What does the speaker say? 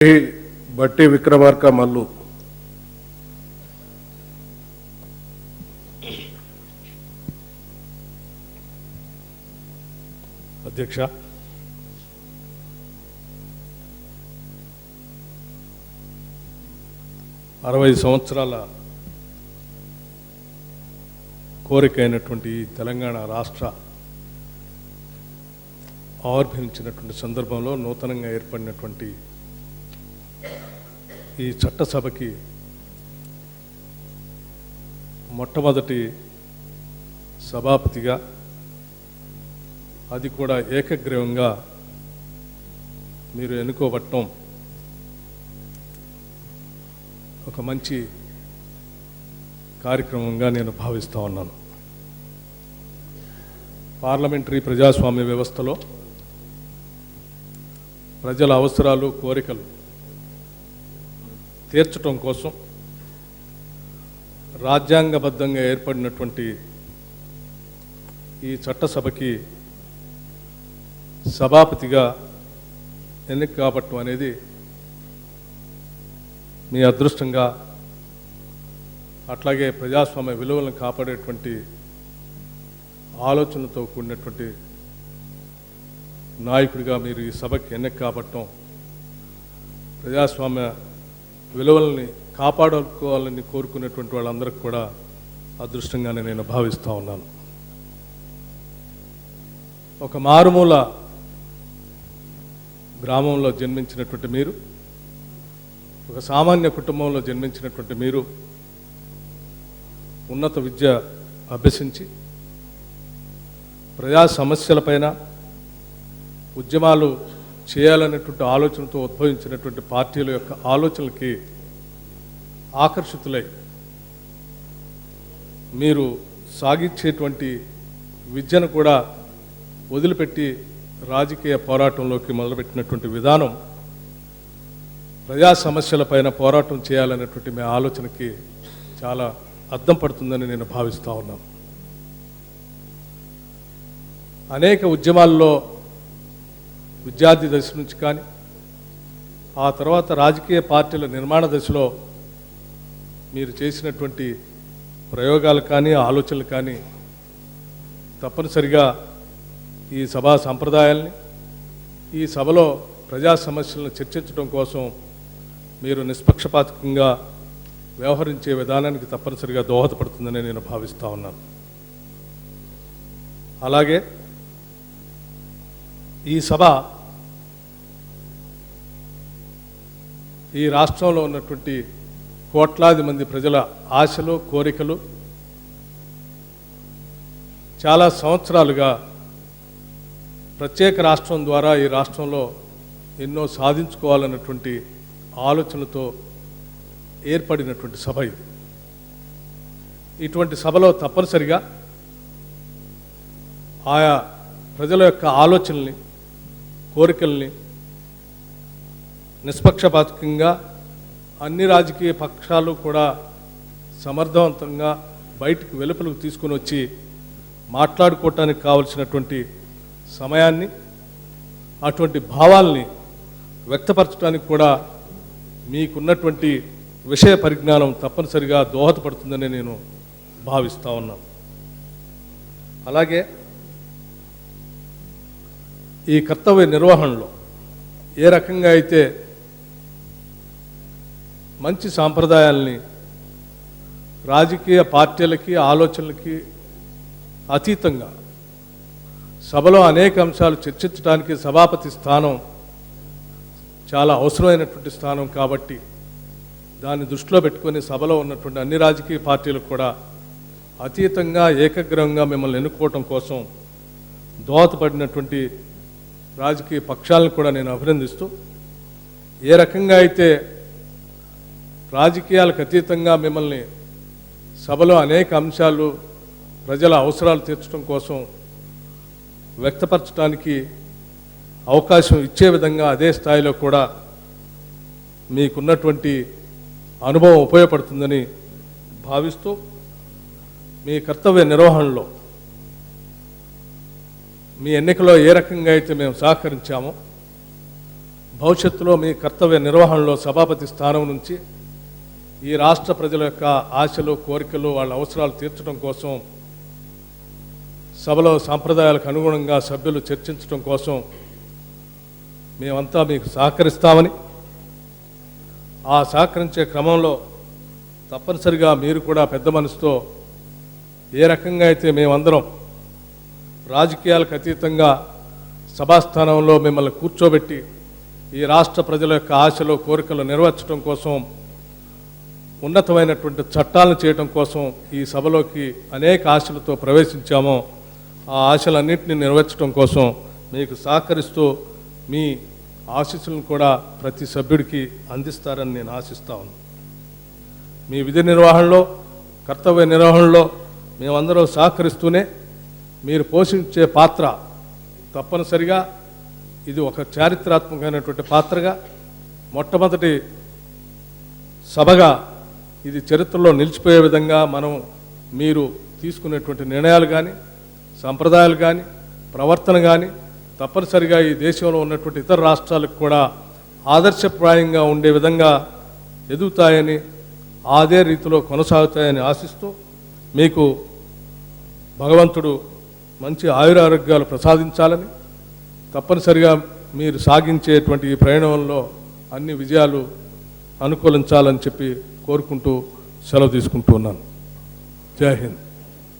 బట్టి విక్రమార్క మల్లు. అధ్యక్ష, అరవై సంవత్సరాల కోరిక అయినటువంటి తెలంగాణ రాష్ట్ర ఆవిర్భవించినటువంటి సందర్భంలో నూతనంగా ఏర్పడినటువంటి ఈ చట్టసభకి మొట్టమొదటి సభాపతిగా, అది కూడా ఏకగ్రీవంగా మీరు ఎన్నుకోబట్టడం ఒక మంచి కార్యక్రమంగా నేను భావిస్తూ ఉన్నాను. పార్లమెంటరీ ప్రజాస్వామ్య వ్యవస్థలో ప్రజల అవసరాలు, కోరికలు తీర్చడం కోసం రాజ్యాంగబద్ధంగా ఏర్పడినటువంటి ఈ చట్టసభకి సభాపతిగా ఎన్నిక కాబట్టం అనేది మీ అదృష్టంగా, అట్లాగే ప్రజాస్వామ్య విలువలను కాపాడేటువంటి ఆలోచనలతో కూడినటువంటి నాయకుడిగా మీరు ఈ సభకి ఎన్నిక కాబట్టం ప్రజాస్వామ్య విలువల్ని కాపాడుకోవాలని కోరుకునేటువంటి వాళ్ళందరికీ కూడా అదృష్టంగానే నేను భావిస్తూ ఉన్నాను. ఒక మారుమూల గ్రామంలో జన్మించినటువంటి మీరు, ఒక సామాన్య కుటుంబంలో జన్మించినటువంటి మీరు ఉన్నత విద్య అభ్యసించి ప్రజా సమస్యలపైన ఉద్యమాలు చేయాలనేటువంటి ఆలోచనతో ఉద్భవించినటువంటి పార్టీల యొక్క ఆలోచనలకి ఆకర్షితులై మీరు సాగించేటువంటి విద్యను కూడా వదిలిపెట్టి రాజకీయ పోరాటంలోకి మొదలుపెట్టినటువంటి విధానం ప్రజా సమస్యలపైన పోరాటం చేయాలనేటువంటి మీ ఆలోచనకి చాలా అద్దం పడుతుందని నేను భావిస్తూ ఉన్నాను. అనేక ఉద్యమాల్లో విద్యార్థి దశ నుంచి కానీ, ఆ తర్వాత రాజకీయ పార్టీల నిర్మాణ దశలో మీరు చేసినటువంటి ప్రయోగాలు కానీ, ఆలోచనలు కానీ తప్పనిసరిగా ఈ సభా సంప్రదాయాల్ని, ఈ సభలో ప్రజా సమస్యలను చర్చించడం కోసం మీరు నిష్పక్షపాతకంగా వ్యవహరించే విధానానికి తప్పనిసరిగా దోహదపడుతుందని నేను భావిస్తూ ఉన్నాను. అలాగే ఈ సభ ఈ రాష్ట్రంలో ఉన్నటువంటి కోట్లాది మంది ప్రజల ఆశలు, కోరికలు చాలా సంవత్సరాలుగా ప్రత్యేక రాష్ట్రం ద్వారా ఈ రాష్ట్రంలో ఎన్నో సాధించుకోవాలన్నటువంటి ఆలోచనలతో ఏర్పడినటువంటి సభ ఇది. ఇటువంటి సభలో తప్పనిసరిగా ఆయా ప్రజల యొక్క ఆలోచనల్ని, కోరికల్ని నిష్పక్షపాతకంగా అన్ని రాజకీయ పక్షాలు కూడా సమర్థవంతంగా బయటికి వెలుపలకు తీసుకుని వచ్చి మాట్లాడుకోవటానికి కావలసినటువంటి సమయాన్ని, అటువంటి భావాల్ని వ్యక్తపరచడానికి కూడా మీకున్నటువంటి విషయ పరిజ్ఞానం తప్పనిసరిగా దోహదపడుతుందని నేను భావిస్తూ ఉన్నాను. అలాగే ఈ కర్తవ్య నిర్వహణలో ఏ రకంగా అయితే మంచి సాంప్రదాయాల్ని, రాజకీయ పార్టీలకి, ఆలోచనలకి అతీతంగా సభలో అనేక అంశాలు చర్చించడానికి సభాపతి స్థానం చాలా అవసరమైనటువంటి స్థానం కాబట్టి దాన్ని దృష్టిలో పెట్టుకొని సభలో ఉన్నటువంటి అన్ని రాజకీయ పార్టీలకు కూడా అతీతంగా, ఏకగ్రీవంగా మిమ్మల్ని ఎన్నుకోవటం కోసం దోహదపడినటువంటి రాజకీయ పక్షాలను కూడా నేను అభినందిస్తూ, ఏ రకంగా అయితే రాజకీయాలకు అతీతంగా మిమ్మల్ని సభలో అనేక అంశాలు ప్రజల అవసరాలు తీర్చడం కోసం వ్యక్తపరచడానికి అవకాశం ఇచ్చే విధంగా అదే స్థాయిలో కూడా మీకున్నటువంటి అనుభవం ఉపయోగపడుతుందని భావిస్తూ, మీ కర్తవ్య నిర్వహణలో మీ ఎన్నికలో ఏ రకంగా అయితే మేము సహకరించామో భవిష్యత్తులో మీ కర్తవ్య నిర్వహణలో సభాపతి స్థానం నుంచి ఈ రాష్ట్ర ప్రజల యొక్క ఆశలు కోరికలు వాళ్ళ అవసరాలు తీర్చడం కోసం సభలో సాంప్రదాయాలకు అనుగుణంగా సభ్యులు చర్చించడం కోసం మేమంతా మీకు సహకరిస్తామని, ఆ సహకరించే క్రమంలో తప్పనిసరిగా మీరు కూడా పెద్ద మనసుతో ఏ రకంగా అయితే మేమందరం రాజకీయాలకు అతీతంగా సభాస్థానంలో మిమ్మల్ని కూర్చోబెట్టి ఈ రాష్ట్ర ప్రజల యొక్క ఆశలు కోరికలు నెరవేర్చడం కోసం ఉన్నతమైనటువంటి చట్టాలను చేయడం కోసం ఈ సభలోకి అనేక ఆశలతో ప్రవేశించామో ఆ ఆశలన్నింటినీ నెరవేర్చడం కోసం మీకు సహకరిస్తూ మీ ఆశీస్సులను కూడా ప్రతి సభ్యుడికి అందిస్తారని నేను ఆశిస్తా ఉన్నాను. మీ విధి నిర్వహణలో కర్తవ్య నిర్వహణలో మేమందరం సహకరిస్తూనే మీరు పోషించే పాత్ర తప్పనిసరిగా ఇది ఒక చారిత్రాత్మకమైనటువంటి పాత్రగా మొట్టమొదటి సభగా ఇది చరిత్రలో నిలిచిపోయే విధంగా మీరు తీసుకునేటువంటి నిర్ణయాలు కానీ సంప్రదాయాలు కానీ ప్రవర్తన కానీ తప్పనిసరిగా ఈ దేశంలో ఉన్నటువంటి ఇతర రాష్ట్రాలకు కూడా ఆదర్శప్రాయంగా ఉండే విధంగా ఎదుగుతాయని అదే రీతిలో కొనసాగుతాయని ఆశిస్తూ మీకు భగవంతుడు మంచి ఆయురారోగ్యాలు ప్రసాదించాలని, తప్పనిసరిగా మీరు సాగించేటువంటి ఈ ప్రయాణంలో అన్ని విజయాలు అనుకూలించాలని చెప్పి కోరుకుంటూ సెలవు తీసుకుంటూ ఉన్నాను. జై హింద్.